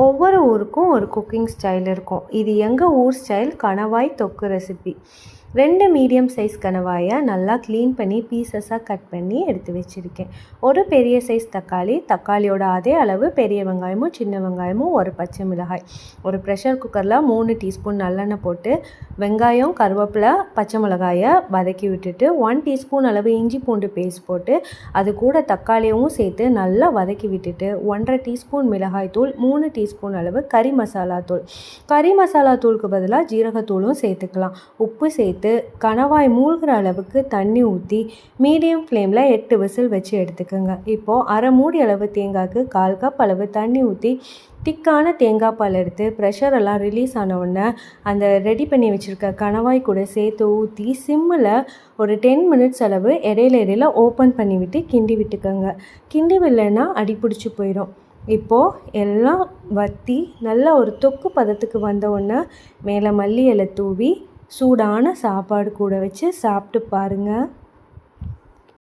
ஒவ்வொரு ஊருக்கும் ஒரு குக்கிங் ஸ்டைல் இருக்கும். இது எங்கள் ஊர் ஸ்டைல் கணவாய் தொக்கு ரெசிபி. 2 மீடியம் சைஸ் கணவாயை நல்லா க்ளீன் பண்ணி பீசஸாக கட் பண்ணி எடுத்து வச்சுருக்கேன். ஒரு பெரிய சைஸ் தக்காளி, தக்காளியோட அதே அளவு பெரிய வெங்காயமும் சின்ன வெங்காயமும், ஒரு பச்சை மிளகாய். ஒரு ப்ரெஷர் குக்கரில் 3 டீஸ்பூன் நல்லெண்ணெய் போட்டு வெங்காயம், கருவேப்பிலை, பச்சை மிளகாயை வதக்கி விட்டுட்டு 1 டீஸ்பூன் அளவு இஞ்சி பூண்டு பேஸ்ட் போட்டு அது கூட தக்காளியவும் சேர்த்து நல்லா வதக்கி விட்டுட்டு 1.5 டீஸ்பூன் மிளகாய் தூள், 3 டீஸ்பூன் அளவு கறி மசாலா தூள். கறி மசாலா தூளுக்கு பதிலாக ஜீரகத்தூளும் சேர்த்துக்கலாம். உப்பு சேர்த்து கணவாய் மூழ்கிற அளவுக்கு தண்ணி ஊற்றி மீடியம் ஃப்ளேமில் 8 விசில் வச்சு எடுத்துக்கோங்க. இப்போது அரை மூடி அளவு தேங்காய்க்கு 1/4 கப் அளவு தண்ணி ஊற்றி திக்கான தேங்காய் பால் எடுத்து ப்ரெஷரெல்லாம் ரிலீஸ் ஆன உடனே அந்த ரெடி பண்ணி வச்சுருக்க கணவாய் கூட சேர்த்து ஊற்றி சிம்மில் ஒரு 10 மினிட்ஸ் அளவு இடையில ஓப்பன் பண்ணிவிட்டு கிண்டி விட்டுக்கோங்க. கிண்டி விடலைன்னா அடிப்பிடிச்சி போயிடும். இப்போது எல்லாம் வற்றி நல்லா ஒரு தொக்கு பதத்துக்கு வந்த உடனே மேலே மல்லி இலை தூவி சூடான சாப்பாடு கூட வச்சு சாப்பிட்டு பாருங்கள்.